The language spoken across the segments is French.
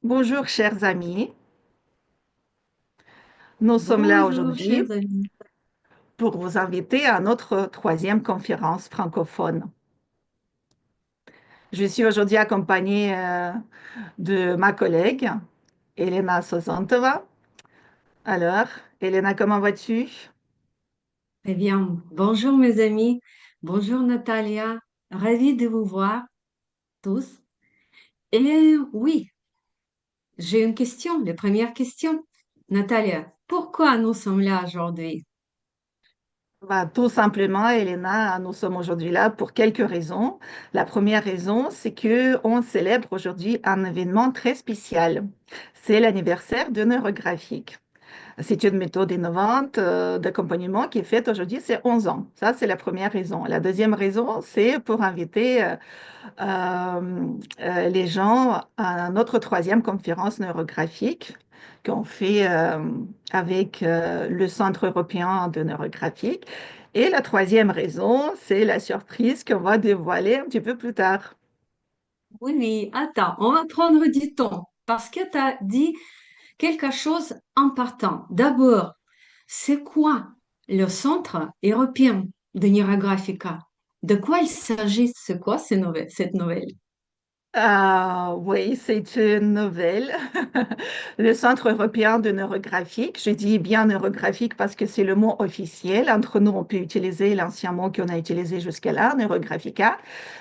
Bonjour, chers amis. Nous sommes là Bonjour, aujourd'hui chers amis. pour vous inviter à notre troisième conférence francophone. Je suis aujourd'hui accompagnée de ma collègue, Elena Sozantova. Alors, Elena, comment vas-tu? Eh bien, bonjour mes amis. Bonjour Natalia. Ravie de vous voir tous. Et oui, j'ai une question, la première question. Natalia, pourquoi nous sommes là aujourd'hui? Bah, tout simplement, Elena, nous sommes aujourd'hui là pour quelques raisons. La première raison, c'est que on célèbre aujourd'hui un événement très spécial. C'est l'anniversaire de Neurographique. C'est une méthode innovante d'accompagnement qui est faite aujourd'hui, c'est 11 ans. Ça, c'est la première raison. La deuxième raison, c'est pour inviter les gens à notre troisième conférence neurographique qu'on fait avec le Centre européen de neurographique. Et la troisième raison, c'est la surprise qu'on va dévoiler un petit peu plus tard. Oui, mais attends, on va prendre du temps parce que tu as dit quelque chose d'important. D'abord, c'est quoi le Centre européen de Neurographica? De quoi il s'agit? C'est quoi cette nouvelle? Ah oui, c'est une nouvelle. Le Centre européen de neurographique, je dis bien neurographique parce que c'est le mot officiel. Entre nous, on peut utiliser l'ancien mot qu'on a utilisé jusqu'à là, neurographica.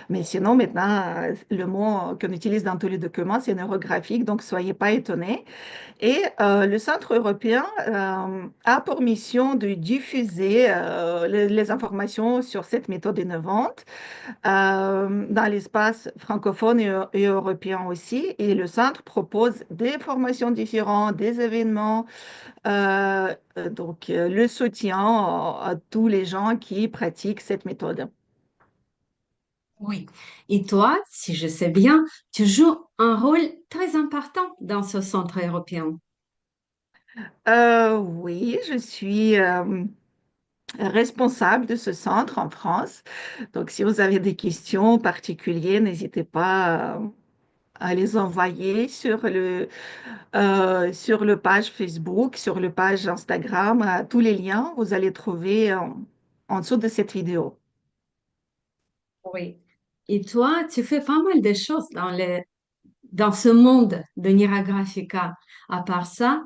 Mais sinon, maintenant, le mot qu'on utilise dans tous les documents, c'est neurographique. Donc, soyez pas étonnés. Et le Centre européen a pour mission de diffuser les informations sur cette méthode innovante dans l'espace francophone et européen aussi. Et le centre propose des formations différentes, des événements, le soutien à tous les gens qui pratiquent cette méthode. Oui. Et toi, si je sais bien, tu joues un rôle très important dans ce centre européen. Oui, je suis responsable de ce centre en France. Donc, si vous avez des questions particulières, n'hésitez pas à les envoyer sur le page Facebook, sur le page Instagram. Tous les liens, vous allez trouver en dessous de cette vidéo. Oui. Et toi, tu fais pas mal de choses dans ce monde de Nira Graphica. À part ça,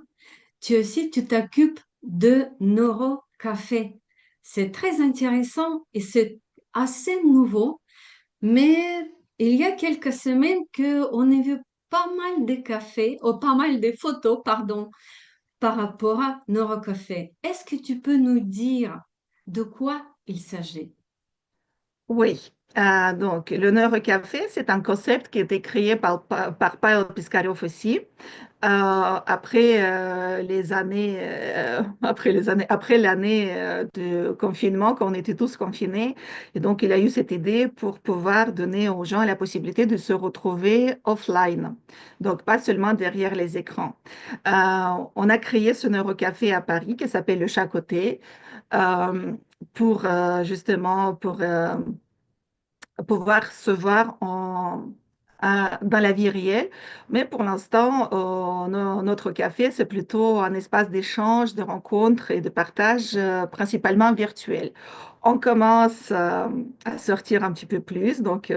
tu t'occupes de Neurocafé. C'est très intéressant et c'est assez nouveau, mais il y a quelques semaines qu'on a vu pas mal de cafés, ou pas mal de photos, pardon, par rapport à Neurocafé. Est-ce que tu peux nous dire de quoi il s'agit? Oui. Donc, le Neurocafé, c'est un concept qui a été créé par Pavel Piskarev aussi. Après l'année de confinement, quand on était tous confinés, et donc il a eu cette idée pour pouvoir donner aux gens la possibilité de se retrouver offline, donc pas seulement derrière les écrans. On a créé ce neurocafé à Paris qui s'appelle Le Chat Côté pour justement pour pouvoir se voir dans la vie réelle. Mais pour l'instant, notre café, c'est plutôt un espace d'échange, de rencontres et de partage, principalement virtuel. On commence à sortir un petit peu plus, donc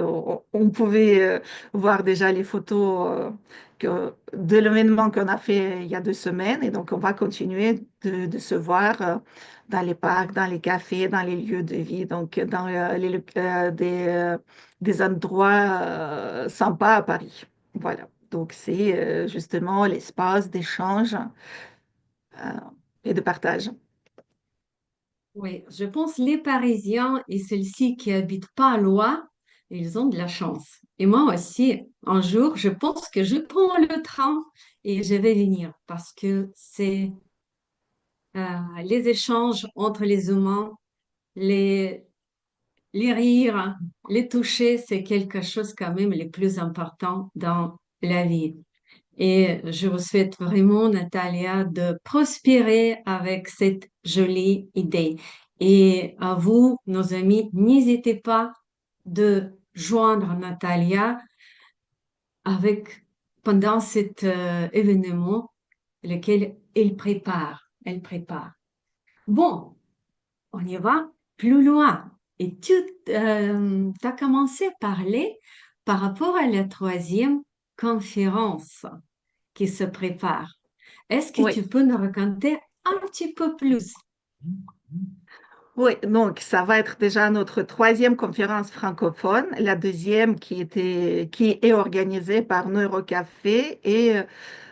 on pouvait voir déjà les photos de l'événement qu'on a fait il y a 2 semaines, et donc on va continuer de se voir dans les parcs, dans les cafés, dans les lieux de vie, donc dans des endroits sympas à Paris. Voilà. Donc c'est justement l'espace d'échange euh, et de partage. Oui, je pense les Parisiens et ceux-ci qui habitent pas loin, ils ont de la chance. Et moi aussi, un jour, je pense que je prends le train et je vais venir parce que c'est les échanges entre les humains, les, les rires, les toucher, c'est quelque chose quand même le plus important dans la vie. Et je vous souhaite vraiment, Natalia, de prospérer avec cette jolie idée. Et à vous, nos amis, n'hésitez pas de joindre Natalia avec pendant cet événement, lequel elle prépare. Bon, on y va plus loin. Et tu as commencé à parler par rapport à la troisième conférence qui se prépare. Est-ce que Oui. tu peux nous raconter un petit peu plus? Oui, donc ça va être déjà notre troisième conférence francophone, la deuxième qui est organisée par Neurocafé et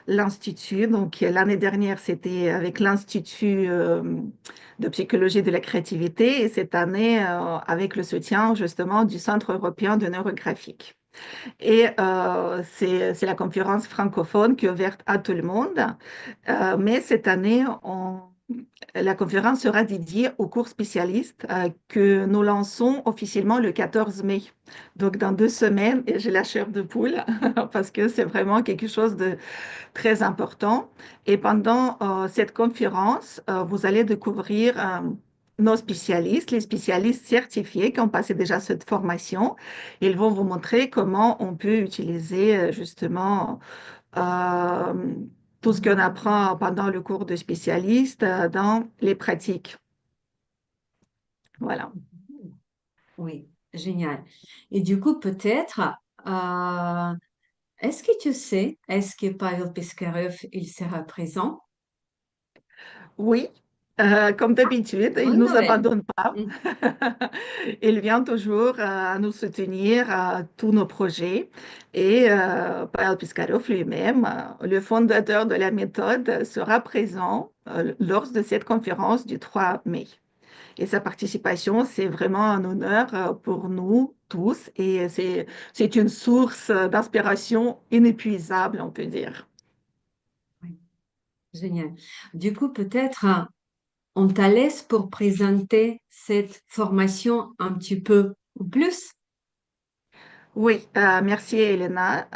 l'Institut. Donc l'année dernière, c'était avec l'Institut de psychologie de la créativité et cette année avec le soutien justement du Centre européen de neurographique. Et c'est la conférence francophone qui est ouverte à tout le monde. Mais cette année, la conférence sera dédiée aux cours spécialistes que nous lançons officiellement le 14 mai. Donc, dans 2 semaines, et j'ai la chair de poule parce que c'est vraiment quelque chose de très important. Et pendant cette conférence, vous allez découvrir nos spécialistes, les spécialistes certifiés qui ont passé déjà cette formation. Ils vont vous montrer comment on peut utiliser justement euh, tout ce qu'on apprend pendant le cours de spécialiste dans les pratiques. Voilà. Oui, génial. Et du coup, peut-être, euh, est-ce que tu sais, est-ce que Pavel Piskarev, il sera présent? Oui, comme d'habitude, il ne Bonne nous nouvelle. abandonne pas. Mm. Il vient toujours à nous soutenir à tous nos projets. Et Pavel Piskarov lui-même, le fondateur de la méthode, sera présent lors de cette conférence du 3 mai. Et sa participation, c'est vraiment un honneur pour nous tous. Et c'est une source d'inspiration inépuisable, on peut dire. Oui, génial. Du coup, peut-être, on te laisse pour présenter cette formation un petit peu plus. Oui, merci Elena.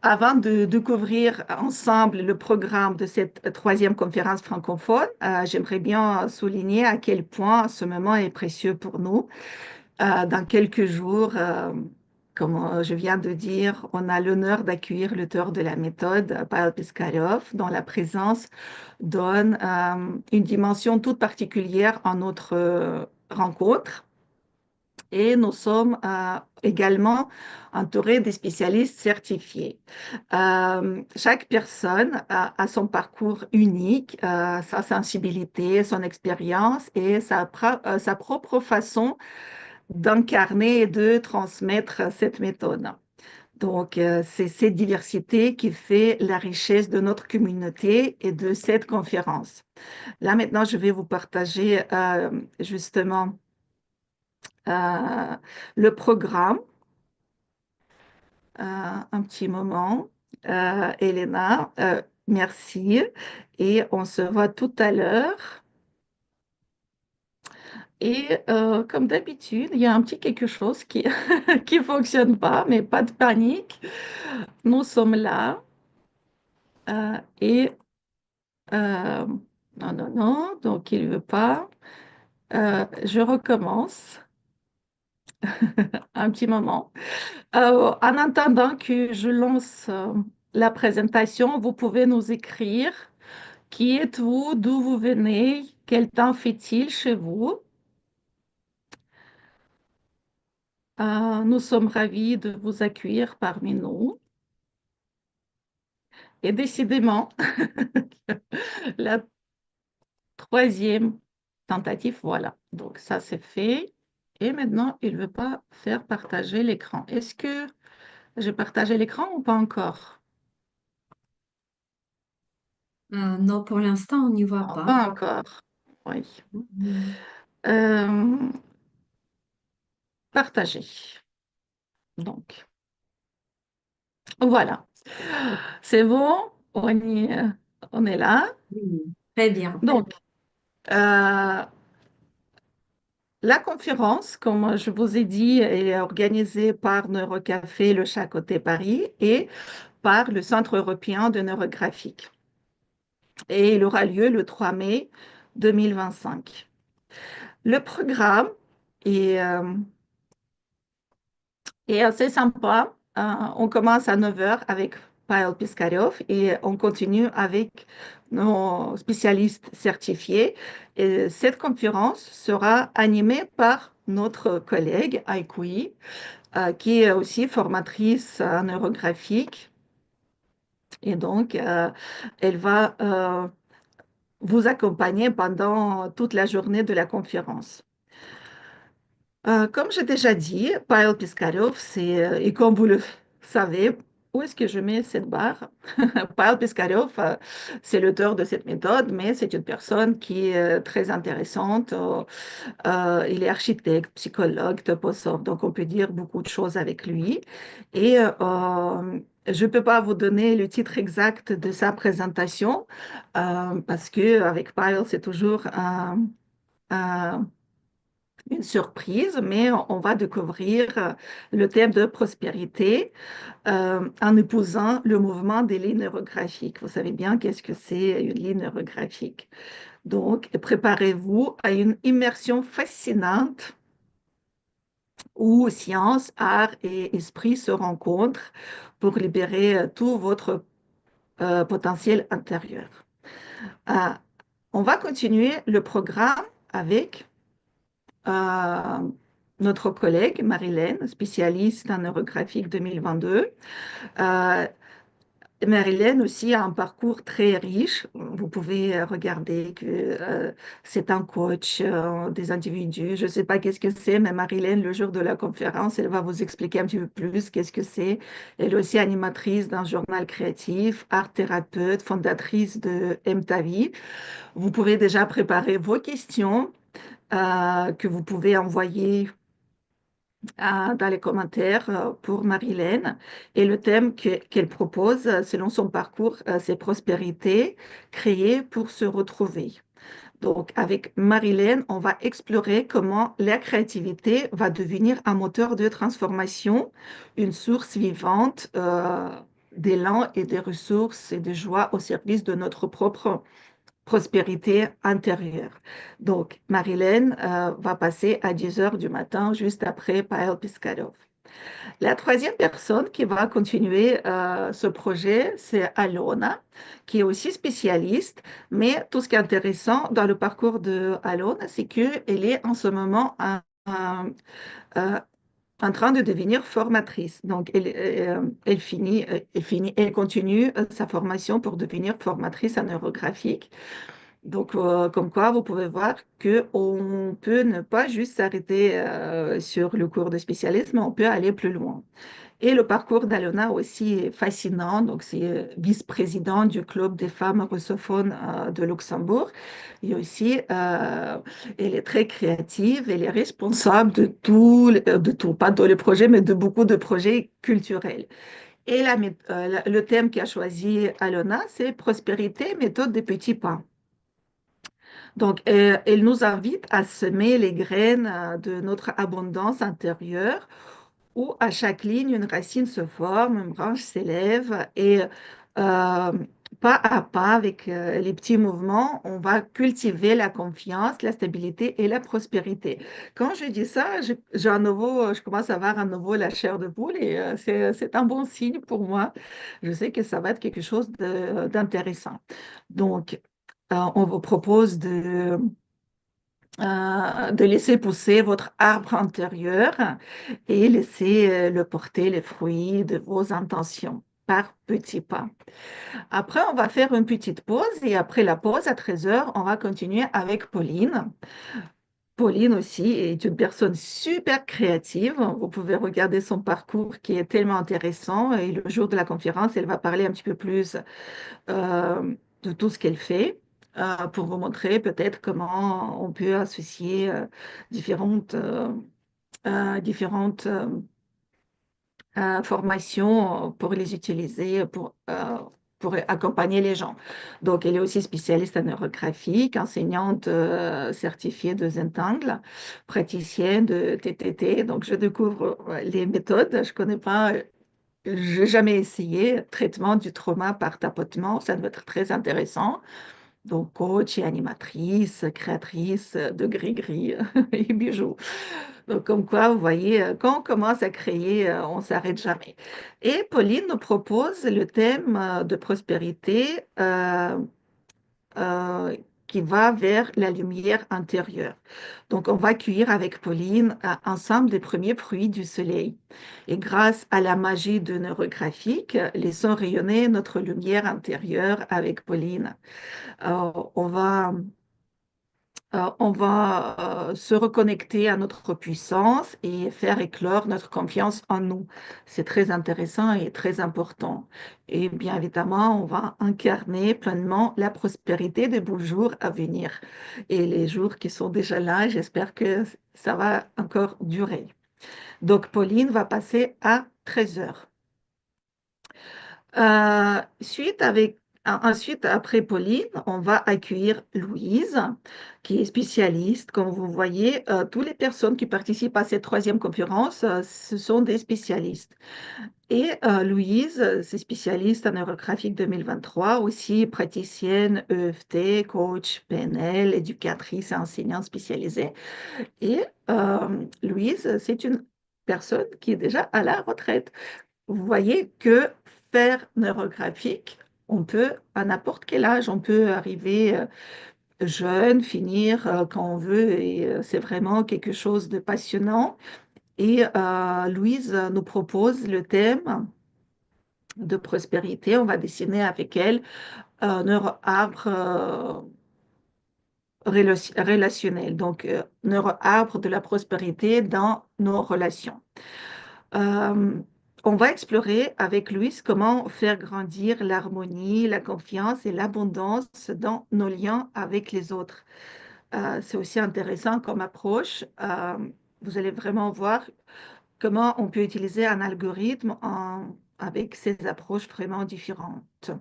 Avant de découvrir ensemble le programme de cette troisième conférence francophone, j'aimerais bien souligner à quel point ce moment est précieux pour nous. Dans quelques jours, comme je viens de dire, on a l'honneur d'accueillir l'auteur de la méthode, Pavel Piskarev, dont la présence donne une dimension toute particulière à notre rencontre. Et nous sommes également entourés de spécialistes certifiés. Chaque personne a son parcours unique, sa sensibilité, son expérience et sa propre façon d'incarner et de transmettre cette méthode. Donc, c'est cette diversité qui fait la richesse de notre communauté et de cette conférence. Là, maintenant, je vais vous partager justement euh, le programme. Un petit moment. Elena, merci. Et on se voit tout à l'heure. Et comme d'habitude, il y a un petit quelque chose qui qui fonctionne pas, mais pas de panique. Nous sommes là. Et non, non, non, donc il veut pas. Je recommence un petit moment. En attendant que je lance la présentation, vous pouvez nous écrire. Qui êtes-vous? D'où vous venez? Quel temps fait-il chez vous? Nous sommes ravis de vous accueillir parmi nous. Et décidément, la troisième tentative, voilà. Donc ça, c'est fait. Et maintenant, il ne veut pas faire partager l'écran. Est-ce que j'ai partagé l'écran ou pas encore? Non, pour l'instant, on n'y voit Non, pas. pas encore. Oui. Mhm. Euh, Partager. Donc, voilà. C'est bon, on est là. Oui, très bien. Donc, euh, la conférence, comme je vous ai dit, est organisée par Neurocafé Le Chat Côté Paris et par le Centre européen de neurographique. Et il aura lieu le 3 mai 2025. Le programme est, euh, est assez sympa. On commence à 9 heures avec Pavel Piskarev, et on continue avec nos spécialistes certifiés. Et cette conférence sera animée par notre collègue Aikoui, qui est aussi formatrice neurographique. Et donc, elle va vous accompagner pendant toute la journée de la conférence. Comme j'ai déjà dit, Pavel Piskarev, et comme vous le savez, où est-ce que je mets cette barre? Pavel Piskarev, c'est l'auteur de cette méthode, mais c'est une personne qui est très intéressante. Il est architecte, psychologue, toposophe, donc on peut dire beaucoup de choses avec lui. Et je ne peux pas vous donner le titre exact de sa présentation, parce que avec Pavel, c'est toujours un une surprise, mais on va découvrir le thème de prospérité en épousant le mouvement des lignes neurographiques. Vous savez bien qu'est-ce que c'est une ligne neurographique. Donc, préparez-vous à une immersion fascinante où science, art et esprit se rencontrent pour libérer tout votre potentiel intérieur. Euh, on va continuer le programme avec euh, notre collègue Marilyn, spécialiste en neurographique 2022. Euh, Marilyn aussi a un parcours très riche. Vous pouvez regarder que c'est un coach des individus. Je ne sais pas qu'est-ce que c'est, mais Marilyn, le jour de la conférence, elle va vous expliquer un petit peu plus qu'est-ce que c'est. Elle est aussi animatrice d'un journal créatif, art thérapeute, fondatrice de Aime ta vie. Vous pouvez déjà préparer vos questions que vous pouvez envoyer dans les commentaires pour Marilyn. Et le thème qu'elle propose, selon son parcours, c'est prospérité créée pour se retrouver. Donc, avec Marilyn, on va explorer comment la créativité va devenir un moteur de transformation, une source vivante d'élan et de ressources et de joie au service de notre propre prospérité intérieure. Donc, Marilyn va passer à 10 heures du matin, juste après Pavel Piskarov. La troisième personne qui va continuer ce projet, c'est Alona, qui est aussi spécialiste. Mais tout ce qui est intéressant dans le parcours de Alona, c'est qu'elle est en ce moment euh, en train de devenir formatrice. Donc, elle continue sa formation pour devenir formatrice en neurographique. Donc, comme quoi, vous pouvez voir qu'on peut ne pas juste s'arrêter sur le cours de spécialisme, mais on peut aller plus loin. Et le parcours d'Alona aussi est fascinant. Donc, c'est vice-présidente du Club des femmes russophones de Luxembourg. Et aussi, elle est très créative. Elle est responsable de tout, pas de les projets, mais de beaucoup de projets culturels. Et le thème qu'a choisi Alona, c'est prospérité, méthode des petits pas. Donc, elle nous invite à semer les graines de notre abondance intérieure où à chaque ligne, une racine se forme, une branche s'élève et pas à pas, avec les petits mouvements, on va cultiver la confiance, la stabilité et la prospérité. Quand je dis ça, j'ai un nouveau, je commence à avoir à nouveau la chair de poule et c'est un bon signe pour moi. Je sais que ça va être quelque chose d'intéressant. Donc, on vous propose de laisser pousser votre arbre intérieur et laisser le porter les fruits de vos intentions par petits pas. Après, on va faire une petite pause et après la pause, à 13 heures, on va continuer avec Pauline. Pauline aussi est une personne super créative. Vous pouvez regarder son parcours qui est tellement intéressant et le jour de la conférence, elle va parler un petit peu plus de tout ce qu'elle fait pour vous montrer peut-être comment on peut associer différentes formations pour les utiliser pour accompagner les gens. Donc, elle est aussi spécialiste en neurographique, enseignante certifiée de Zentangle, praticienne de TTT. Donc, je découvre les méthodes. Je connais pas, j'ai jamais essayé. Traitement du trauma par tapotement, ça doit être très intéressant. Donc, coach et animatrice, créatrice de gris-gris et bijoux. Donc, comme quoi, vous voyez, quand on commence à créer, on ne s'arrête jamais. Et Pauline nous propose le thème de prospérité euh, qui va vers la lumière intérieure. Donc, on va cueillir avec Pauline ensemble les premiers fruits du soleil. Et grâce à la magie de neurographique, laissons rayonner notre lumière intérieure avec Pauline. Euh, on va se reconnecter à notre puissance et faire éclore notre confiance en nous. C'est très intéressant et très important. Et bien évidemment, on va incarner pleinement la prospérité des beaux jours à venir. Et les jours qui sont déjà là, j'espère que ça va encore durer. Donc, Pauline va passer à 13 heures. Suite avec, ensuite, après Pauline, on va accueillir Louise, qui est spécialiste. Comme vous voyez, toutes les personnes qui participent à cette troisième conférence, ce sont des spécialistes. Et Louise, c'est spécialiste en neurographique 2023, aussi praticienne EFT, coach PNL, éducatrice et enseignante spécialisée. Et Louise, c'est une personne qui est déjà à la retraite. Vous voyez que faire neurographique, on peut à n'importe quel âge, on peut arriver jeune, finir quand on veut, et c'est vraiment quelque chose de passionnant. Et Louise nous propose le thème de prospérité. On va dessiner avec elle un neuroarbre relationnel, donc neuroarbre de la prospérité dans nos relations. Euh, on va explorer avec Louise comment faire grandir l'harmonie, la confiance et l'abondance dans nos liens avec les autres. C'est aussi intéressant comme approche. Vous allez vraiment voir comment on peut utiliser un algorithme avec ces approches vraiment différentes.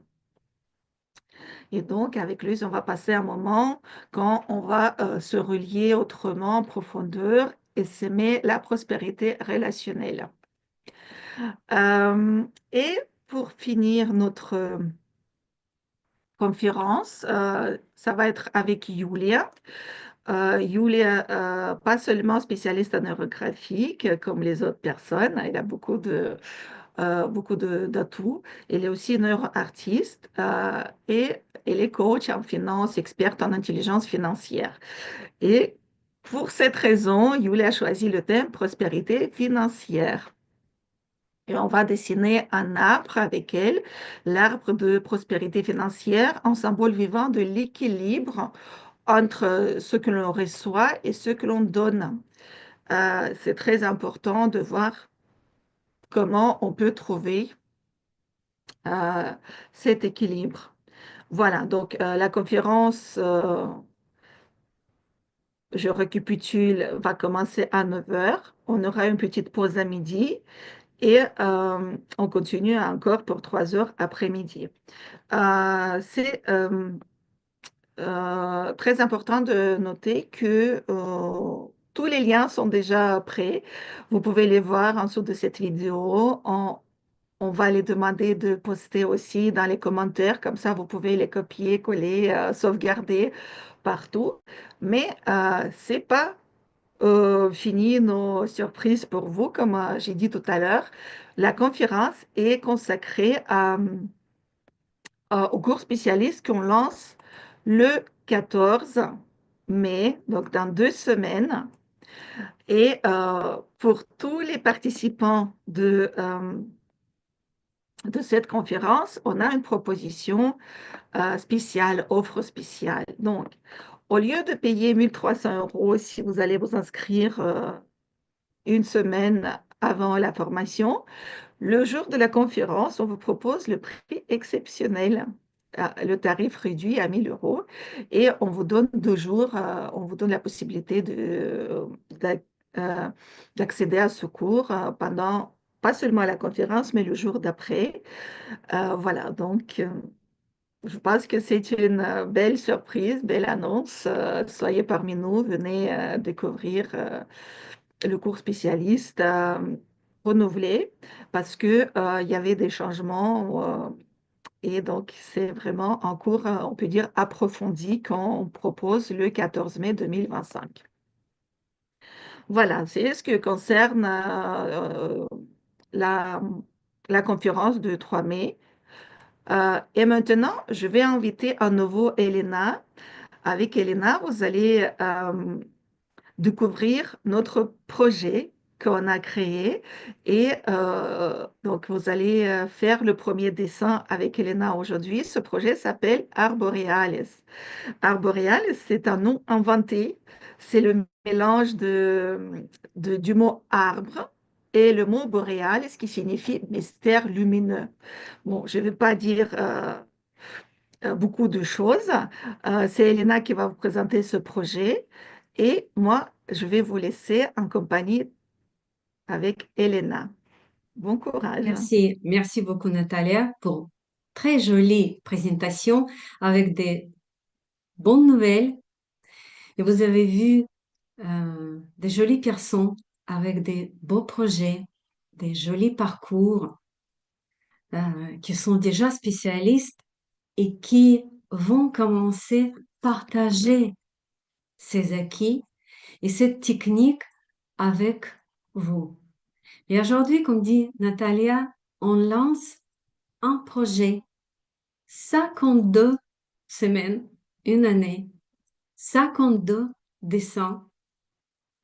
Et donc, avec Louise, on va passer un moment quand on va se relier autrement en profondeur et s'aimer la prospérité relationnelle. Et pour finir notre conférence, ça va être avec Julia. Julia, pas seulement spécialiste en neurographique comme les autres personnes, elle a beaucoup d'atouts. Elle est aussi neuroartiste et elle est coach en finance, experte en intelligence financière. Et pour cette raison, Julia a choisi le thème prospérité financière. Et on va dessiner un arbre avec elle, l'arbre de prospérité financière, en symbole vivant de l'équilibre entre ce que l'on reçoit et ce que l'on donne. C'est très important de voir comment on peut trouver euh, cet équilibre. Voilà, donc la conférence, je récapitule, va commencer à 9 heures. On aura une petite pause à midi et on continue encore pour 3 heures après-midi. C'est très important de noter que tous les liens sont déjà prêts. Vous pouvez les voir en dessous de cette vidéo. On va les demander de poster aussi dans les commentaires. Comme ça, vous pouvez les copier, coller, sauvegarder partout. Mais c'est pas fini nos surprises pour vous. Comme j'ai dit tout à l'heure, la conférence est consacrée au cours spécialiste qu'on lance le 14 mai, donc dans 2 semaines. Et pour tous les participants de cette conférence, on a une proposition spéciale, offre spéciale. Donc, au lieu de payer 1 300 € si vous allez vous inscrire une semaine avant la formation, le jour de la conférence, on vous propose le prix exceptionnel, le tarif réduit à 1 000 € et on vous donne 2 jours, on vous donne la possibilité euh, d'accéder à ce cours pendant pas seulement la conférence, mais le jour d'après. Voilà, donc je pense que c'est une belle surprise, belle annonce. Soyez parmi nous, venez découvrir le cours spécialiste renouvelé parce que il y avait des changements Et donc, c'est vraiment un cours, on peut dire, approfondi qu'on propose le 14 mai 2025. Voilà, c'est ce qui concerne la, la conférence de 3 mai. Et maintenant, je vais inviter à nouveau Elena. Avec Elena, vous allez découvrir notre projet qu'on a créé. Et donc, vous allez faire le premier dessin avec Elena aujourd'hui. Ce projet s'appelle Arboreales. Arboreales, c'est un nom inventé. C'est le mélange du mot arbre et le mot boréal, ce qui signifie mystère lumineux. Bon, je ne vais pas dire beaucoup de choses. C'est Elena qui va vous présenter ce projet et moi, je vais vous laisser en compagnie avec Elena. Bon courage. Merci, merci beaucoup Natalia pour très jolie présentation avec des bonnes nouvelles. Et vous avez vu des jolies personnes avec des beaux projets, des jolis parcours qui sont déjà spécialistes et qui vont commencer à partager ces acquis et cette technique avec vous. Et aujourd'hui, comme dit Natalia, on lance un projet 52 semaines, une année, 52 dessins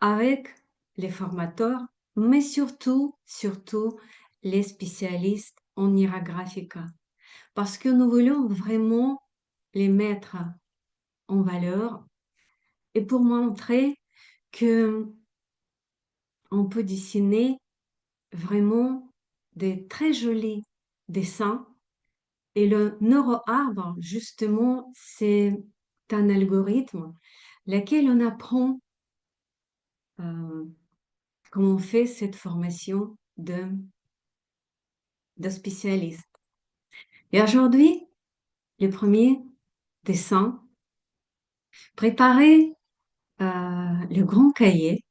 avec les formateurs, mais surtout les spécialistes en Ira Graphica. Parce que nous voulons vraiment les mettre en valeur et pour montrer que on peut dessiner vraiment des très jolis dessins. Et le neuroarbre, justement, c'est un algorithme lequel on apprend euh, quand on fait cette formation de spécialiste. Et aujourd'hui, le premier dessin, préparer le grand cahier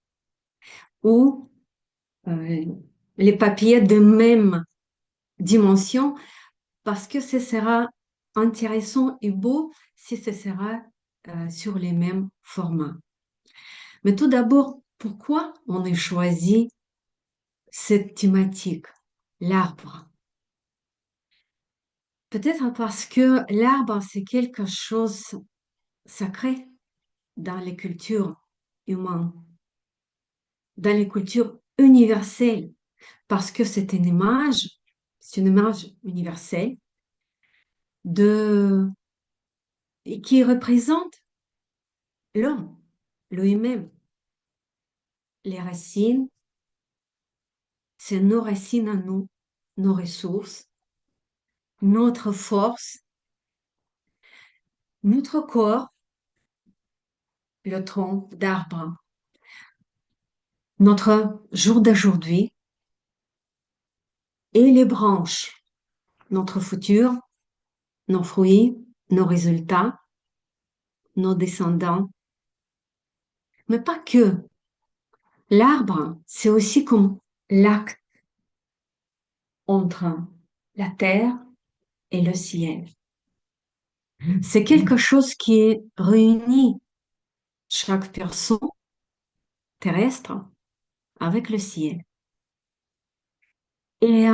où euh, les papiers de même dimension parce que ce sera intéressant et beau si ce sera sur les mêmes formats. Mais tout d'abord, pourquoi on a choisi cette thématique, l'arbre? Peut-être parce que l'arbre, c'est quelque chose sacré dans les cultures humaines, dans les cultures universelles, parce que c'est une image universelle de, qui représente l'homme, lui-même. Les racines, c'est nos racines à nous, nos ressources, notre force, notre corps, le tronc d'arbre, notre jour d'aujourd'hui et les branches, notre futur, nos fruits, nos résultats, nos descendants. Mais pas que. L'arbre, c'est aussi comme l'acte entre la terre et le ciel. C'est quelque chose qui réunit chaque personne terrestre avec le ciel. Et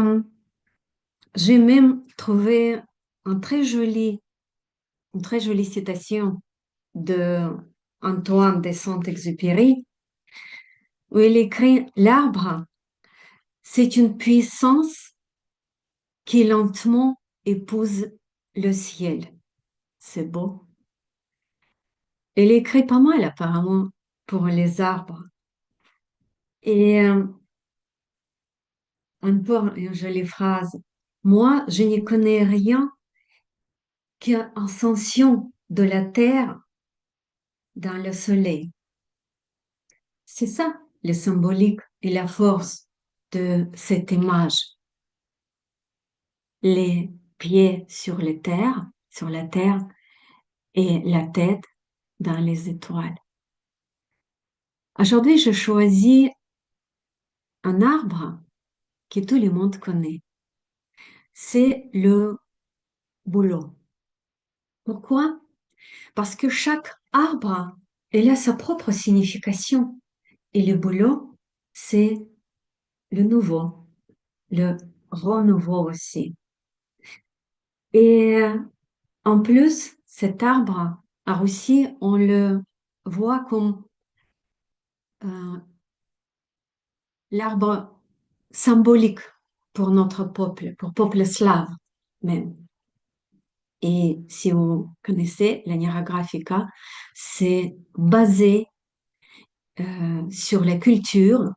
j'ai même trouvé une très jolie citation de Antoine de Saint-Exupéry où il écrit: L'arbre, c'est une puissance qui lentement épouse le ciel. C'est beau. Il écrit pas mal apparemment pour les arbres. Et encore une jolie phrase. Moi, je n'y connais rien qu'une ascension de la terre dans le soleil. C'est ça le symbolique et la force de cette image. Les pieds sur la terre et la tête dans les étoiles. Aujourd'hui, je choisis un arbre que tout le monde connaît. C'est le boulot. Pourquoi? Parce que chaque arbre, il a sa propre signification. Et le boulot, c'est le nouveau, le renouveau aussi. Et en plus, cet arbre a aussi, on le voit comme euh, l'arbre symbolique pour notre peuple, pour peuple slave même. Et si vous connaissez la Nera Graphica, c'est basé sur la culture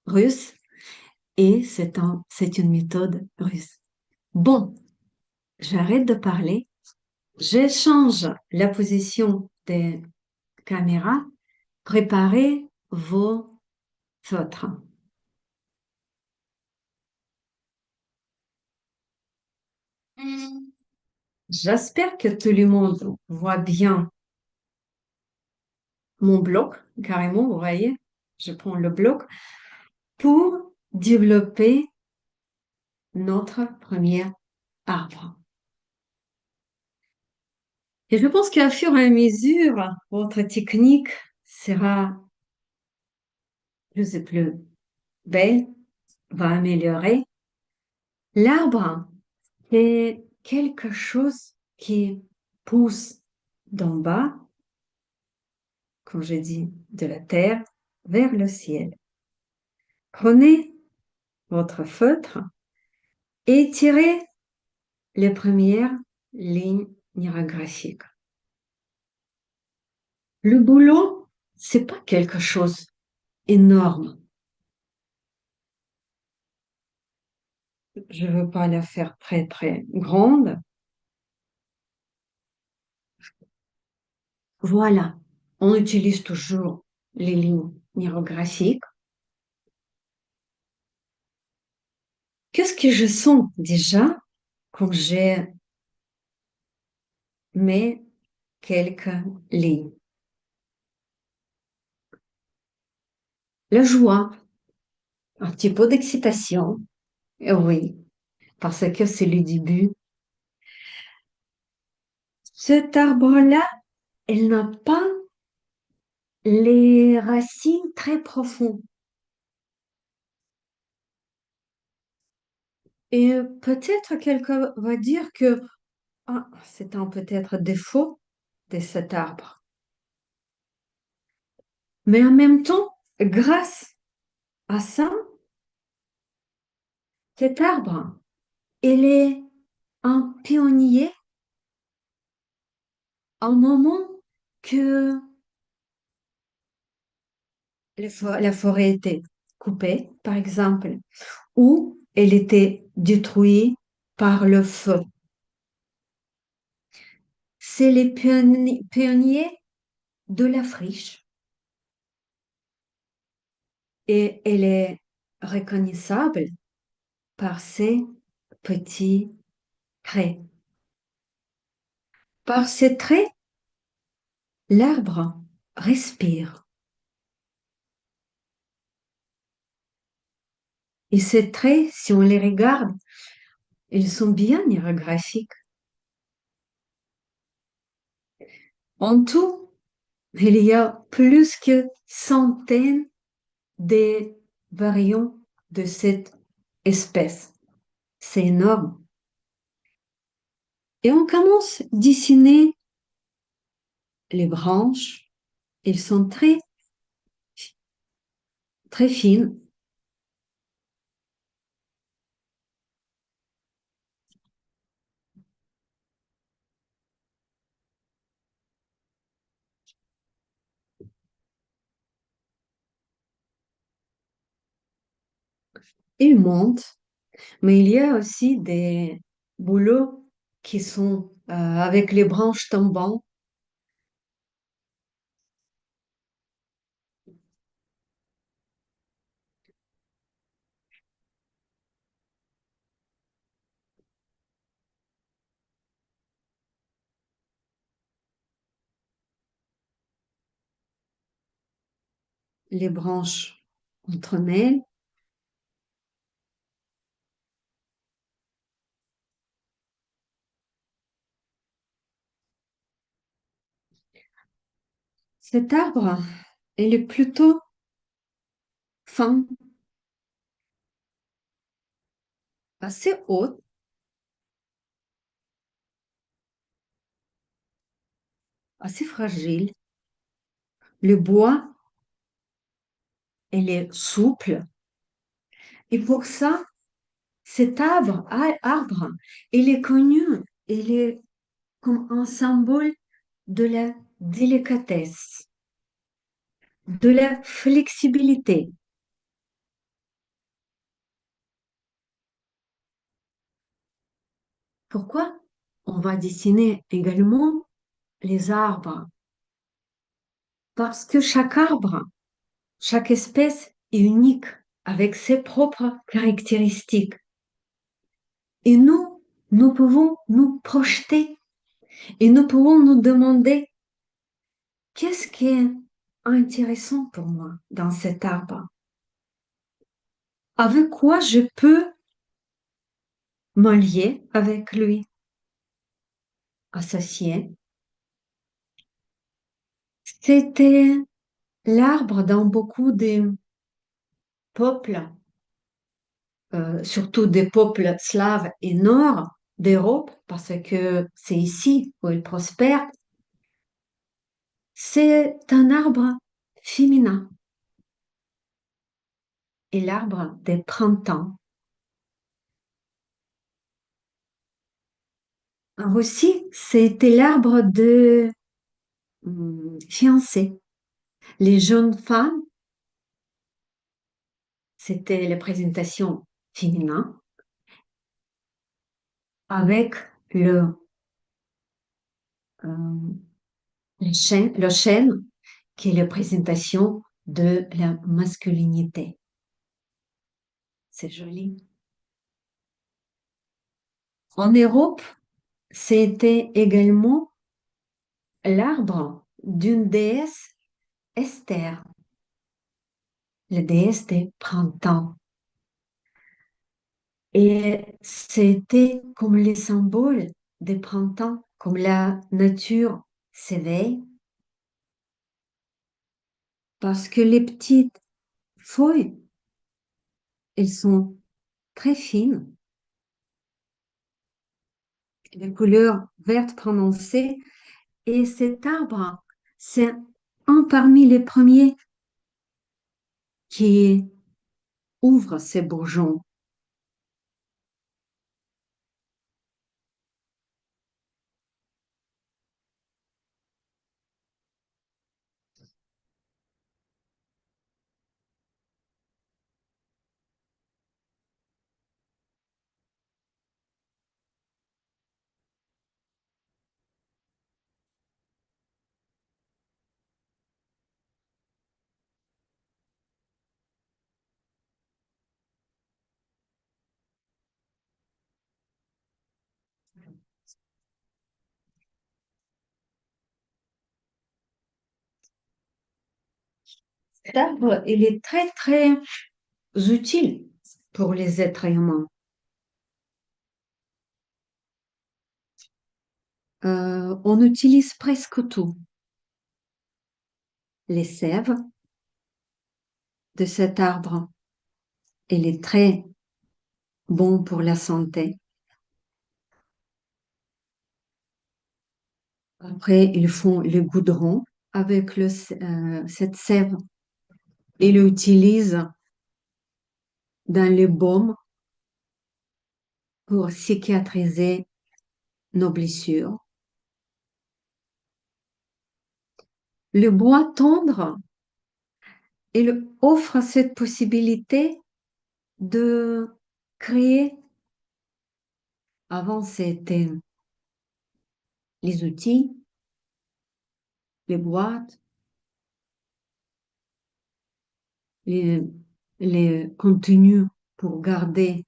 russe et c'est une méthode russe. Bon, j'arrête de parler. J'échange la position des caméras. Préparez vos feutres. J'espère que tout le monde voit bien mon bloc, carrément, vous voyez. Je prends le bloc pour développer notre premier arbre. Et je pense qu'à fur et à mesure, votre technique sera plus et plus belle, va améliorer. L'arbre, c'est quelque chose qui pousse d'en bas, comme j'ai dit, de la terre vers le ciel. Prenez votre feutre et tirez les premières lignes hiérographiques. Le boulot, c'est pas quelque chose énorme. Je veux pas la faire très très grande. Voilà. On utilise toujours les lignes hiérographiques. Qu'est-ce que je sens déjà quand j'ai mis quelques lignes? La joie, un petit peu d'excitation, oui, parce que c'est le début. Cet arbre-là, il n'a pas les racines très profondes. Et peut-être quelqu'un va dire que ah, c'est un peut-être défaut de cet arbre. Mais en même temps, grâce à ça, cet arbre, il est un pionnier au moment que la forêt était coupée, par exemple, ou elle était détruite par le feu. C'est les pionniers de la friche et elle est reconnaissable par ses petits traits. Par ces traits, l'arbre respire. Et ces traits, si on les regarde, ils sont bien hiérographiques. En tout, il y a plus que centaines de variants de cette espèce. C'est énorme. Et on commence à dessiner les branches. Elles sont très, très fines. Elles montent. Mais il y a aussi des boulots qui sont avec les branches tombantes. Les branches entremêlent. Cet arbre, il est plutôt fin, assez haut, assez fragile. Le bois, il est souple. Et pour ça, cet arbre, il est connu, il est comme un symbole de la délicatesse, de la flexibilité. Pourquoi on va dessiner également les arbres? Parce que chaque arbre, chaque espèce est unique avec ses propres caractéristiques. Et nous pouvons nous projeter et nous pouvons nous demander qu'est-ce qui est intéressant pour moi dans cet arbre? Avec quoi je peux me lier avec lui, associé? C'était l'arbre dans beaucoup de peuples, surtout des peuples slaves et nord d'Europe, parce que c'est ici où il prospère. C'est un arbre féminin et l'arbre des printemps. Aussi, c'était l'arbre de fiancé. Les jeunes femmes, c'était les présentations féminines avec euh, le chêne qui est la présentation de la masculinité. C'est joli. En Europe, c'était également l'arbre d'une déesse Esther, la déesse des printemps. Et c'était comme les symboles des printemps, comme la nature s'éveille, parce que les petites feuilles, elles sont très fines, les couleurs vertes prononcées, et cet arbre, c'est un parmi les premiers qui ouvre ses bourgeons. Cet arbre, il est très, très utile pour les êtres humains. On utilise presque tout. Les sèves de cet arbre, il est très bon pour la santé. Après, ils font le goudron avec cette sève. Ils l'utilisent dans les baumes pour cicatriser nos blessures. Le bois tendre, il offre cette possibilité de créer. Avant, c'était les outils, les boîtes, les, les contenus pour garder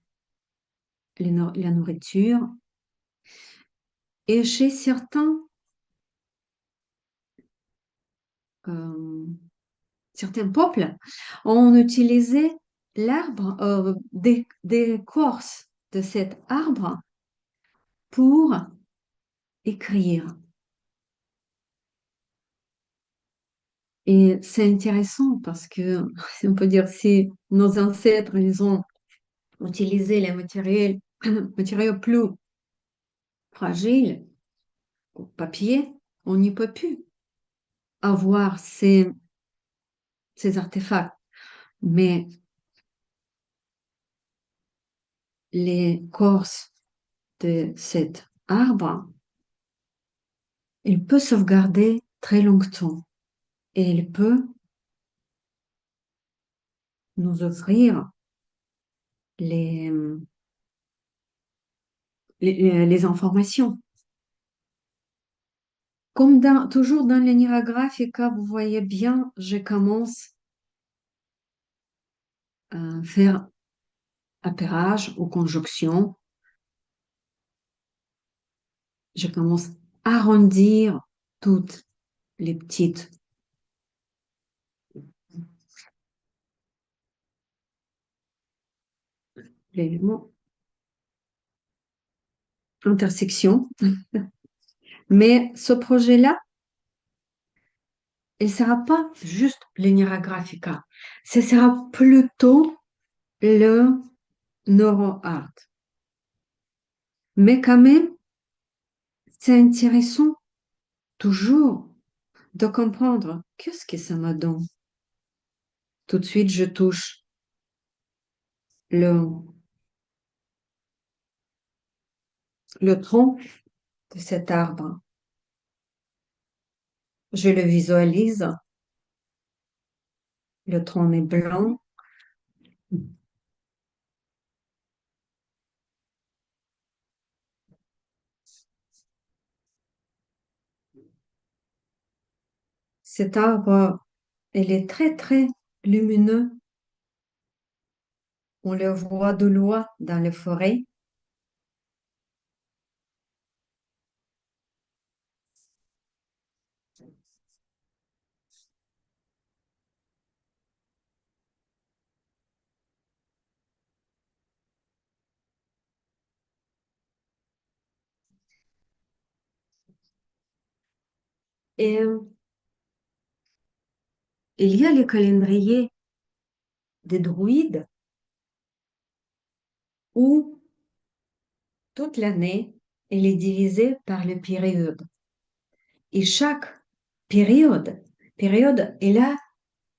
la nourriture. Et chez euh, certains peuples, on utilisait l'arbre, des écorces de cet arbre pour écrire. Et c'est intéressant parce que, si on peut dire, si nos ancêtres, ils ont utilisé les matériels, matériaux plus fragiles, au papier, on n'y peut plus avoir ces artefacts. Mais l'écorce de cet arbre, il peut sauvegarder très longtemps et il peut nous offrir les, les informations. Comme toujours dans l'Enneagramme Graphica, vous voyez bien, je commence à faire appairage ou conjonction. Je commence à arrondir toutes les petites éléments, intersections. Mais ce projet-là, il ne sera pas juste l'Enneagramme Graphica. Ce sera plutôt le NeuroArt. Mais quand même, c'est intéressant toujours de comprendre qu'est-ce que ça me donne. Tout de suite, je touche le, le tronc de cet arbre. Je le visualise. Le tronc est blanc. Cet arbre, il est très, très lumineux. On le voit de loin dans les forêts. Et il y a le calendrier des druides où toute l'année, elle est divisée par les périodes. Et chaque période, elle a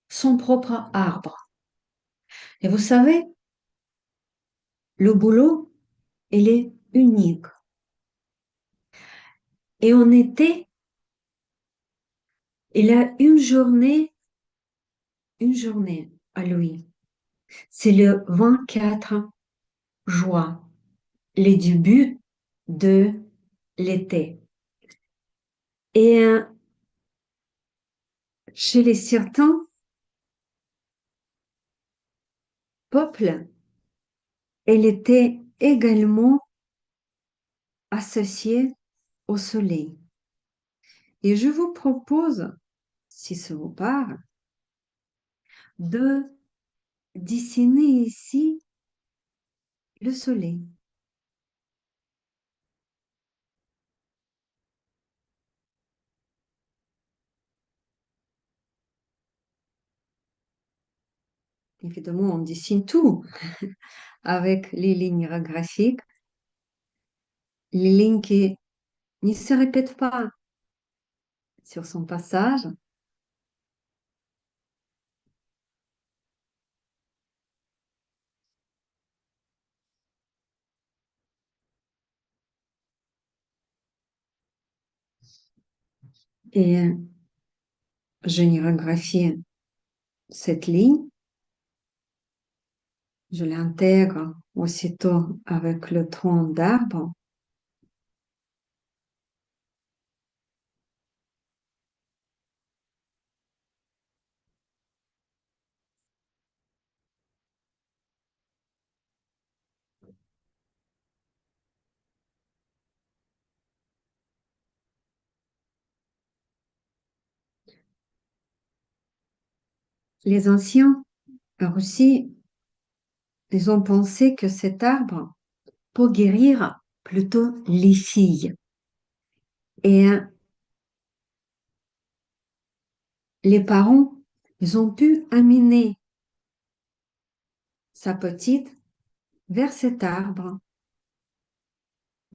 son propre arbre. Et vous savez, le boulot, il est unique. Et en été, il a une journée à lui. C'est le 24 juin, le début de l'été. Et chez les certains peuples, elle était également associée au soleil. Et je vous propose, si ça vous parle, de dessiner ici le soleil. Évidemment, on dessine tout avec les lignes graphiques, les lignes qui ne se répètent pas sur son passage. Et je graphie cette ligne, je l'intègre aussitôt avec le tronc d'arbre. Les anciens aussi, ils ont pensé que cet arbre peut guérir plutôt les filles. Et les parents, ils ont pu amener sa petite vers cet arbre,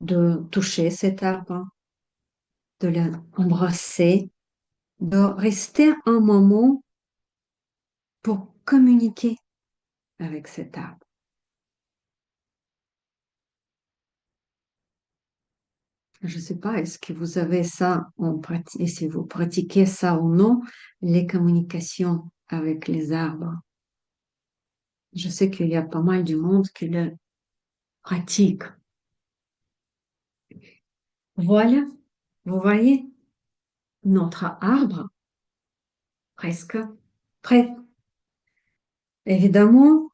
de toucher cet arbre, de l'embrasser, de rester un moment pour communiquer avec cet arbre. Je ne sais pas, est-ce que vous avez ça en pratique, et si vous pratiquez ça ou non, les communications avec les arbres. Je sais qu'il y a pas mal du monde qui le pratique. Voilà, vous voyez, notre arbre presque prêt. Évidemment,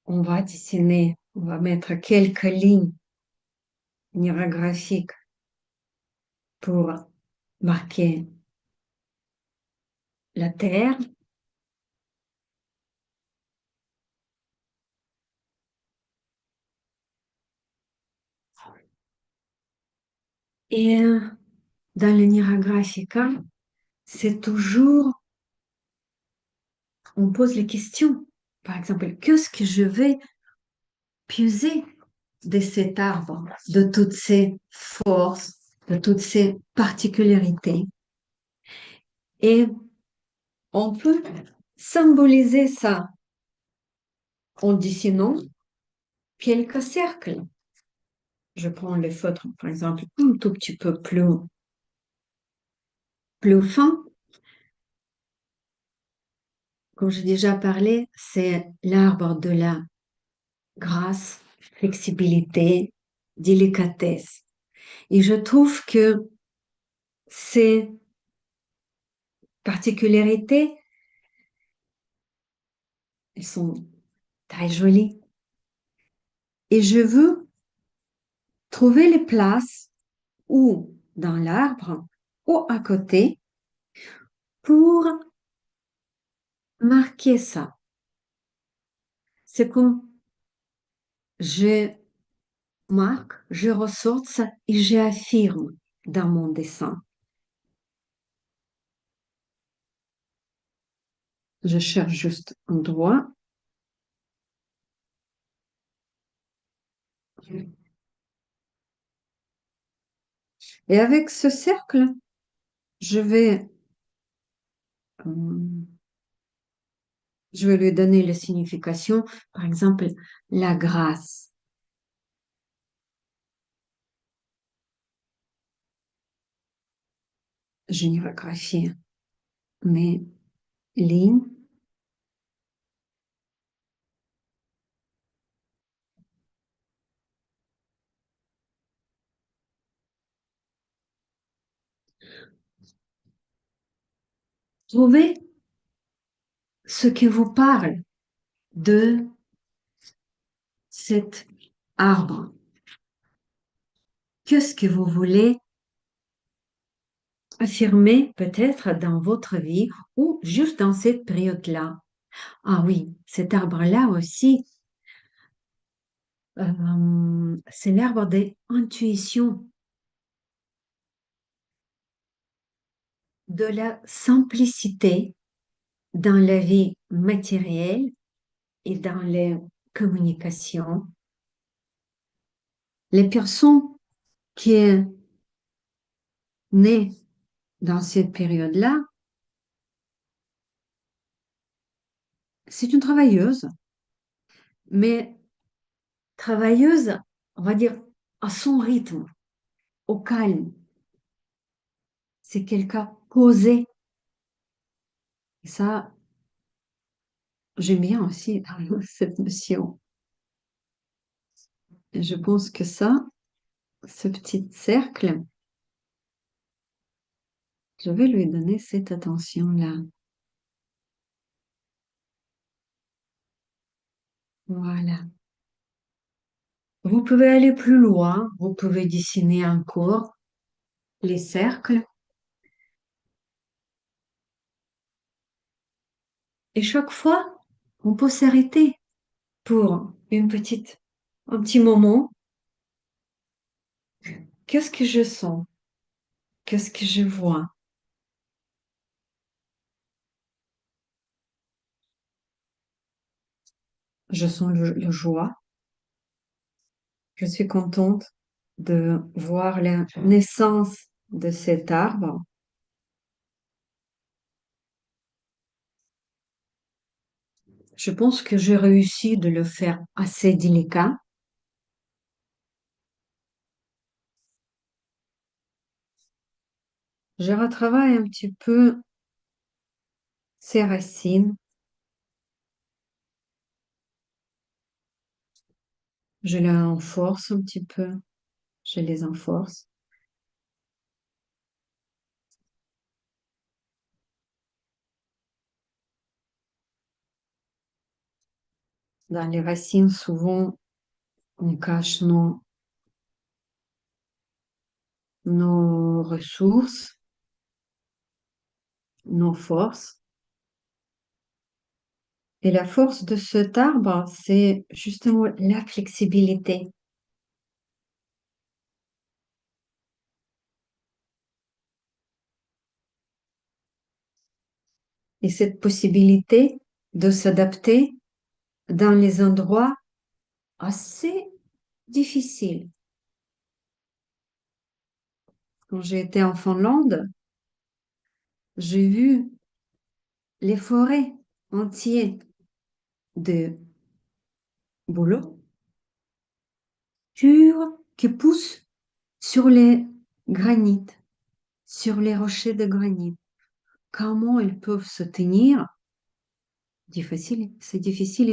on va dessiner, on va mettre quelques lignes graphiques pour marquer la terre. Et dans le Nira Graphica, c'est toujours, on pose les questions. Par exemple, qu'est-ce que je vais puiser de cet arbre, de toutes ses forces, de toutes ses particularités. Et on peut symboliser ça en dessinant quelques cercles. Je prends le feutre, par exemple, un tout petit peu plus fin. Comme j'ai déjà parlé, c'est l'arbre de la grâce, flexibilité, délicatesse. Et je trouve que ces particularités, elles sont très jolies. Et je veux trouver les places ou dans l'arbre ou à côté pour marquer ça. C'est comme je marque, je ressorte ça et j'affirme dans mon dessin. Je cherche juste un doigt. Et avec ce cercle, je vais, euh, je vais lui donner la signification, par exemple, la grâce. Je n'y graphie mes lignes. Trouvez ce qui vous parle de cet arbre. Qu'est-ce que vous voulez affirmer peut-être dans votre vie ou juste dans cette période-là? Ah oui, cet arbre-là aussi, c'est l'arbre des intuitions, de la simplicité dans la vie matérielle et dans les communications. Les personnes qui est nées dans cette période-là, c'est une travailleuse, mais travailleuse, on va dire, à son rythme, au calme. C'est quelqu'un posé. Et ça, j'aime bien aussi cette notion. Et je pense que ça, ce petit cercle, je vais lui donner cette attention-là. Voilà. Vous pouvez aller plus loin, vous pouvez dessiner encore les cercles. Et chaque fois, on peut s'arrêter pour un petit moment. Qu'est-ce que je sens? Qu'est-ce que je vois? Je sens le joie. Je suis contente de voir la naissance de cet arbre. Je pense que j'ai réussi de le faire assez délicat. Je retravaille un petit peu ses racines. Je les renforce un petit peu. Je les enforce. Dans les racines, souvent, on cache nos ressources, nos forces. Et la force de cet arbre, c'est justement la flexibilité. Et cette possibilité de s'adapter dans les endroits assez difficiles. Quand j'ai été en Finlande, j'ai vu les forêts entières de bouleaux purs qui poussent sur les granites, sur les rochers de granit. Comment ils peuvent se tenir? Difficile, c'est difficile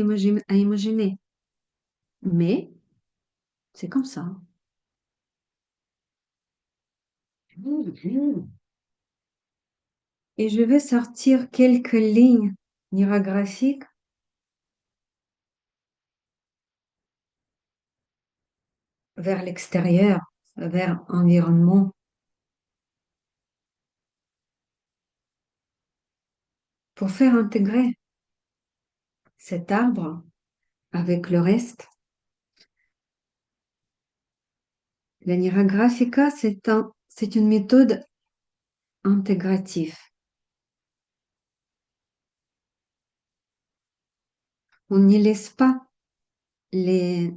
à imaginer, mais c'est comme ça. Et je vais sortir quelques lignes mirographiques vers l'extérieur, vers l'environnement, pour faire intégrer cet arbre avec le reste. La Nira Graphica, c'est une méthode intégrative. On n'y laisse pas les,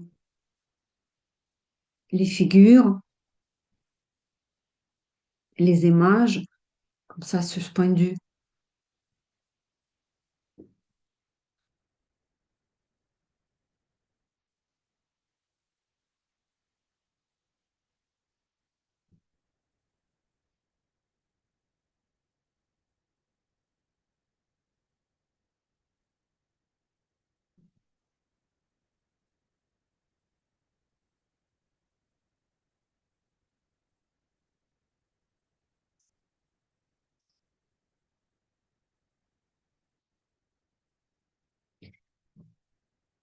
les figures, les images, comme ça, suspendues.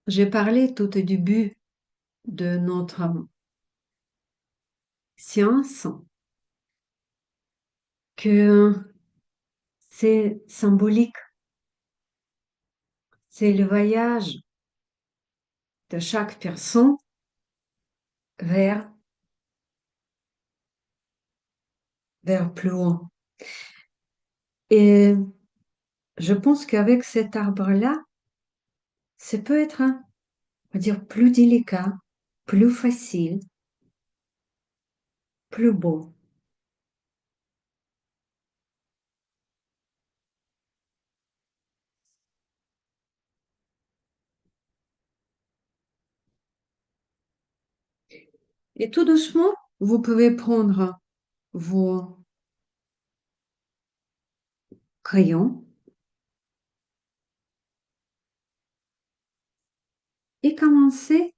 J'ai parlé tout au début de notre science que c'est symbolique, c'est le voyage de chaque personne vers, vers plus loin. Et je pense qu'avec cet arbre-là, ça peut être, on va dire, plus délicat, plus facile, plus beau. Et tout doucement, vous pouvez prendre vos crayons et commencer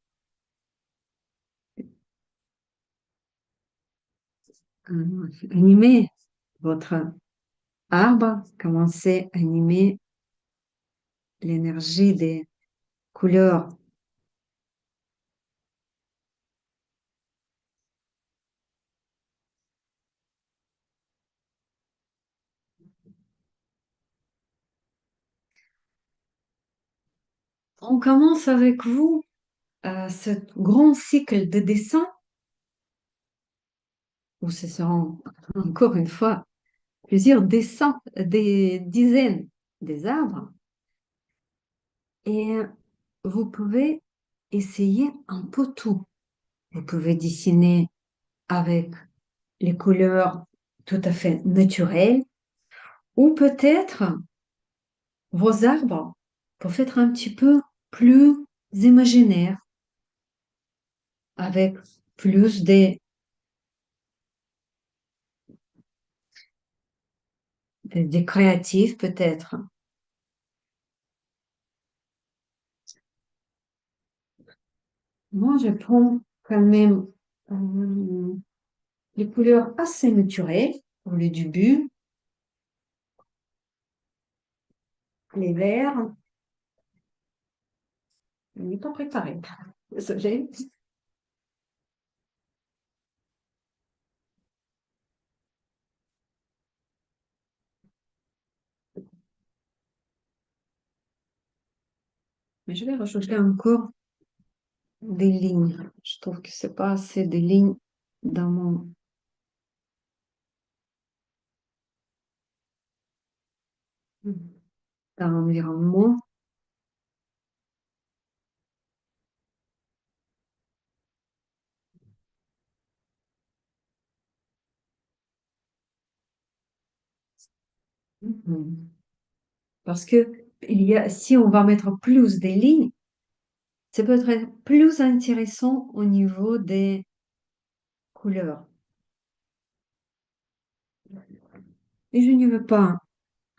à animer votre arbre, commencer à animer l'énergie des couleurs. On commence avec vous ce grand cycle de dessin où ce seront encore une fois plusieurs dessins, des dizaines des arbres. Et vous pouvez essayer un peu tout. Vous pouvez dessiner avec les couleurs tout à fait naturelles ou peut-être vos arbres pour être un petit peu plus imaginaire, avec plus des créatifs peut-être. Moi, je prends quand même euh, les couleurs assez naturelles pour le début, les verts. Il n'est pas préparé. Désolée. Mais je vais rajouter encore des lignes. Je trouve que c'est pas assez de lignes dans dans l'environnement. Mhm. Parce que si on va mettre plus des lignes, ça peut être plus intéressant au niveau des couleurs. Et je ne veux pas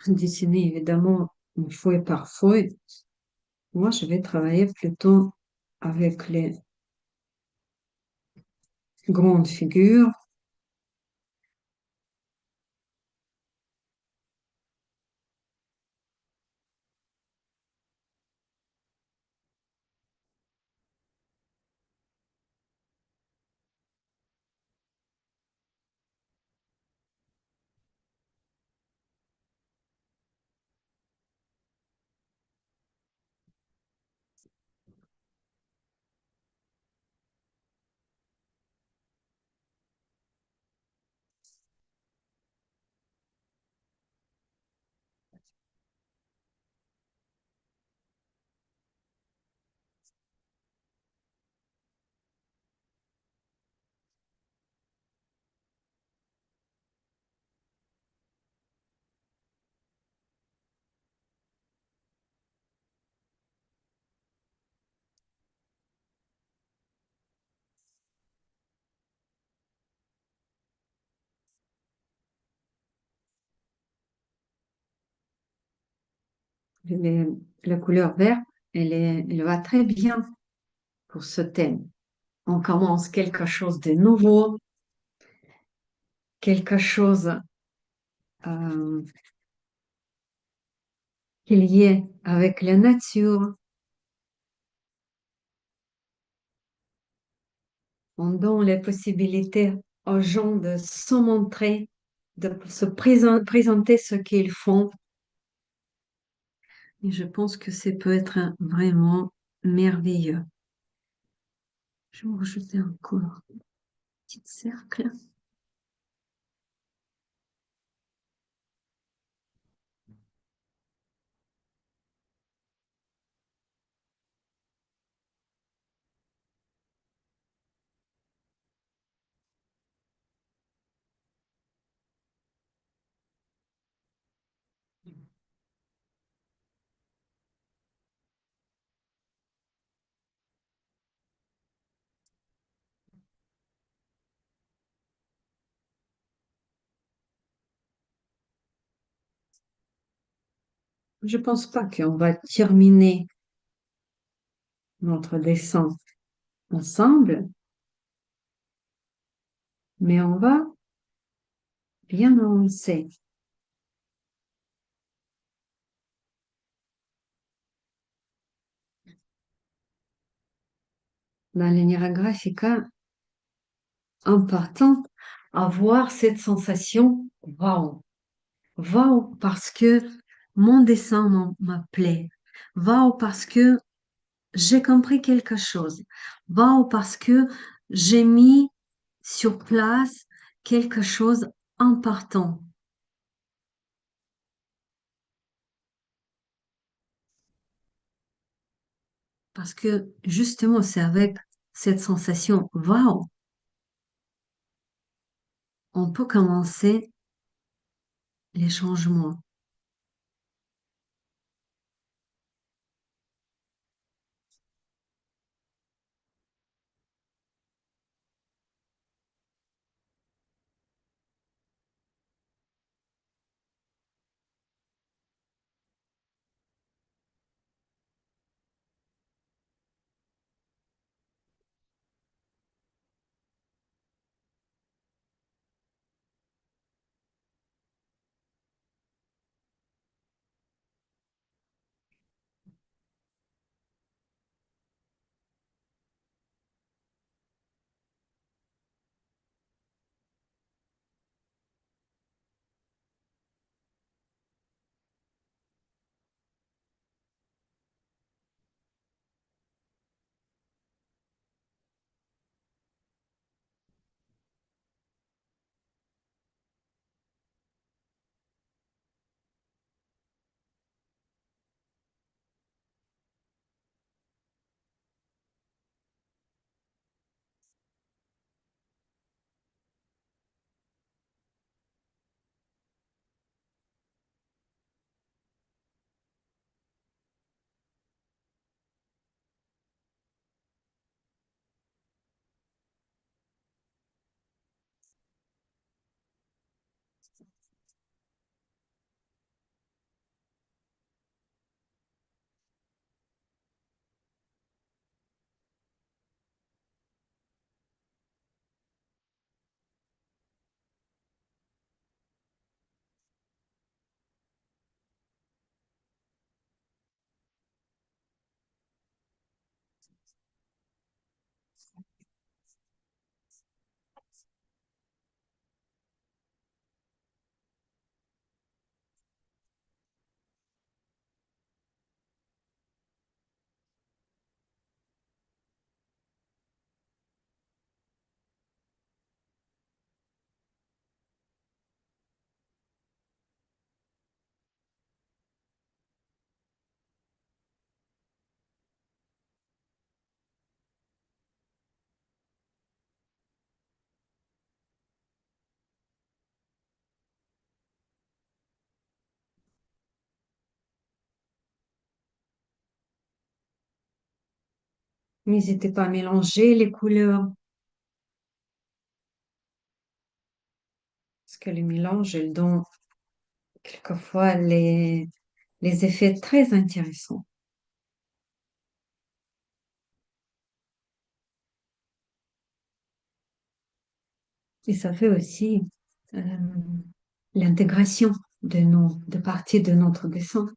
dessiner évidemment une feuille par feuille. Moi, je vais travailler plutôt avec les grandes figures. Les- la couleur verte, elle va très bien pour ce thème. On commence quelque chose de nouveau, quelque chose euh, qui est lié avec la nature. On donne les possibilités aux gens de se montrer, de se présenter ce qu'ils font. Et je pense que ça peut être vraiment merveilleux. Je vais rajouter encore un petit cercle. Je pense pas qu'on va terminer notre dessin ensemble, mais on va bien avancer. Dans l'univers graphique, en partant, avoir cette sensation, waouh, waouh, parce que mon dessin m'appelait, waouh, parce que j'ai compris quelque chose, waouh, parce que j'ai mis sur place quelque chose important. Parce que justement, c'est avec cette sensation, waouh, on peut commencer les changements. N'hésitez pas à mélanger les couleurs, parce que le mélange, il donne quelquefois les effets très intéressants. Et ça fait aussi euh, l'intégration de parties de notre dessin.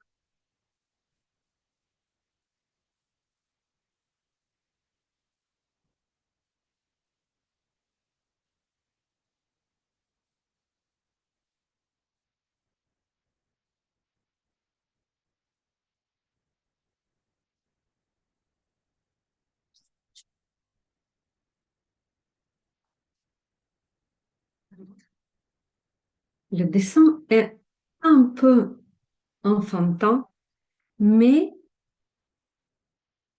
Le dessin est un peu enfantin, mais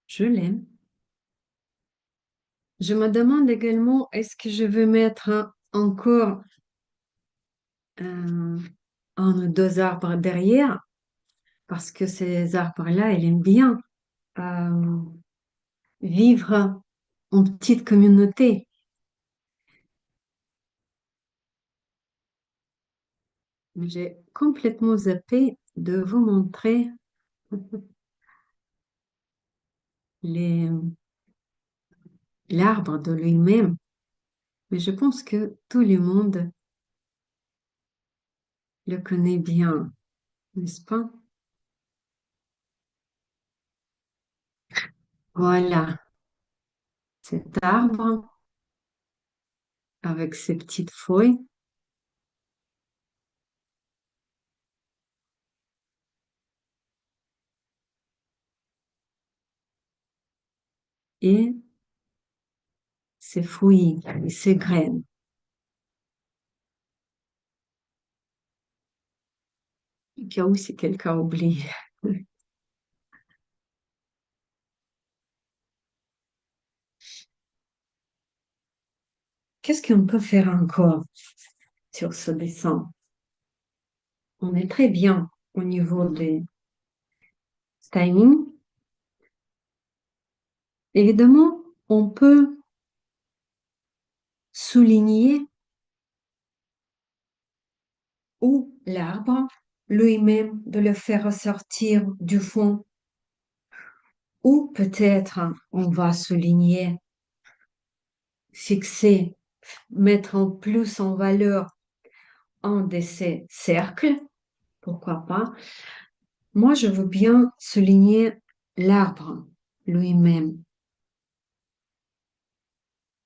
je l'aime. Je me demande également, est-ce que je veux mettre encore euh, un ou deux arbres derrière, parce que ces arbres-là, ils aiment bien euh, vivre en petite communauté. J'ai complètement zappé de vous montrer les, l'arbre de lui-même, mais je pense que tout le monde le connaît bien, n'est-ce pas? Voilà, cet arbre avec ses petites feuilles et ses fruits et ses graines. Au cas où si quelqu'un oublie. Qu'est-ce qu'on peut faire encore sur ce dessin? On est très bien au niveau des timings. Évidemment, on peut souligner ou l'arbre lui-même, de le faire ressortir du fond, ou peut-être on va souligner, fixer, mettre en plus en valeur un de ces cercles, pourquoi pas. Moi, je veux bien souligner l'arbre lui-même,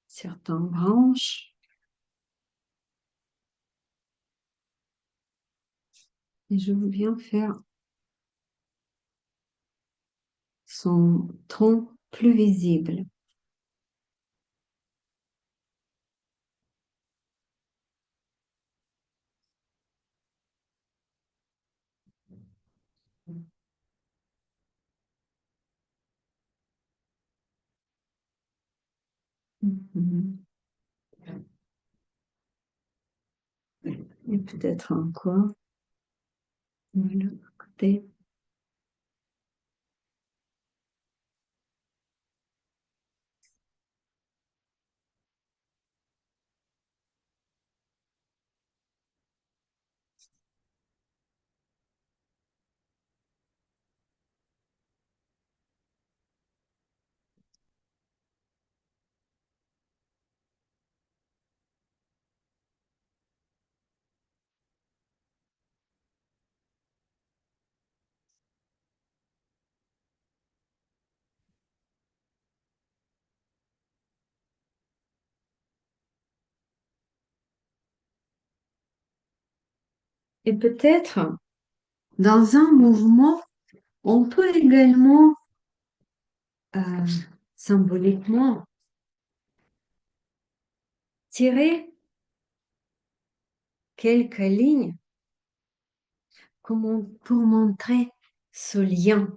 certaines branches, et je veux bien faire son tronc plus visible. Mhm. Et peut-être encore de l'autre côté. Et peut-être, dans un mouvement, on peut également, euh, symboliquement, tirer quelques lignes pour montrer ce lien.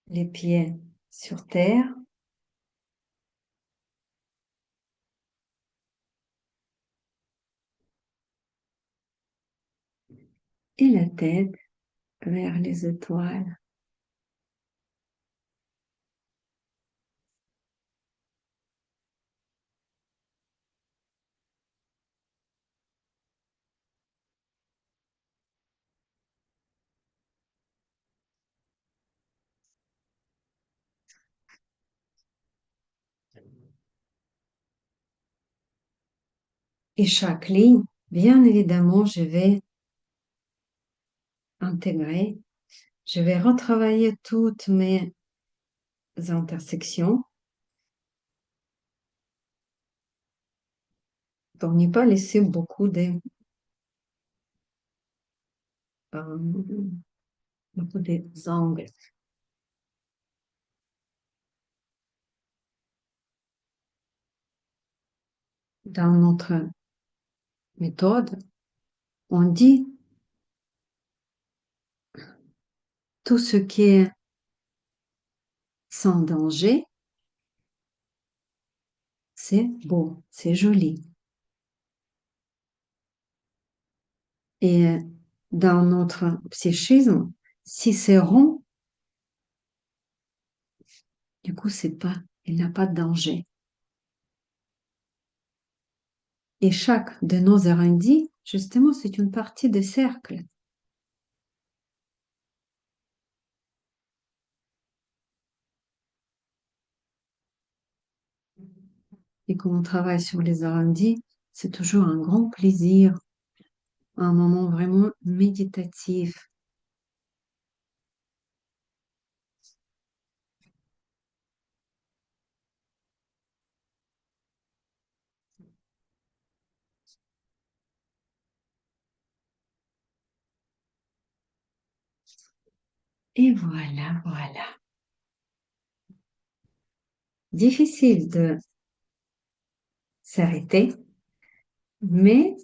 Les pieds sur terre et la tête vers les étoiles. Et chaque ligne, bien évidemment, je vais intégrer, je vais retravailler toutes mes intersections pour ne pas laisser beaucoup des angles. Dans notre méthode, on dit tout ce qui est sans danger, c'est beau, c'est joli. Et dans notre psychisme, si c'est rond, du coup, il n'y a pas de danger. Et chaque de nos arrondis, justement, c'est une partie de cercle. Et quand on travaille sur les arrondis, c'est toujours un grand plaisir, un moment vraiment méditatif. Et voilà, voilà. Difficile de s'arrêter, mais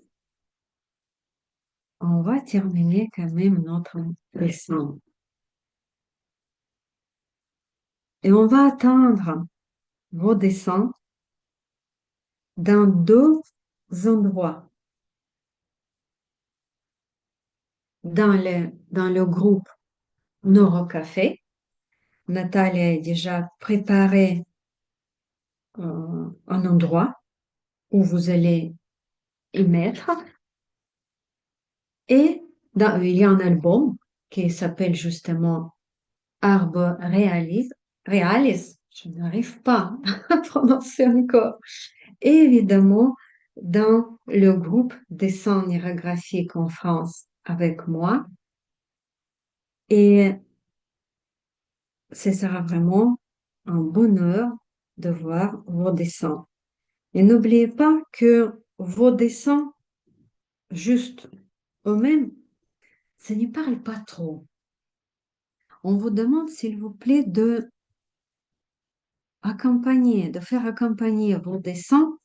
on va terminer quand même notre leçon. Et on va attendre vos dessins dans deux endroits. Dans le groupe Neurocafé, Nathalie a déjà préparé un endroit où vous allez y mettre. Et il y a un album qui s'appelle justement Arbre Realis. Je n'arrive pas à prononcer encore. Et évidemment, dans le groupe Dessin graphique en France avec moi. Et ce sera vraiment un bonheur de voir vos dessins. Et n'oubliez pas que vos dessins, juste eux-mêmes, ça n'y parle pas trop. On vous demande, s'il vous plaît, de faire accompagner vos dessins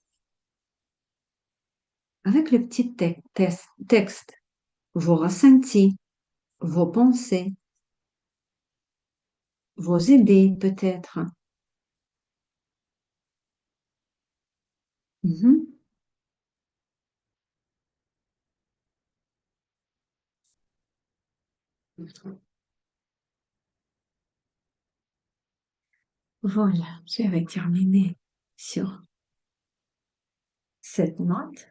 avec le petit texte, vos ressentis, vos pensées, vos idées peut-être. Mhm. Voilà, j'avais terminé sur cette note.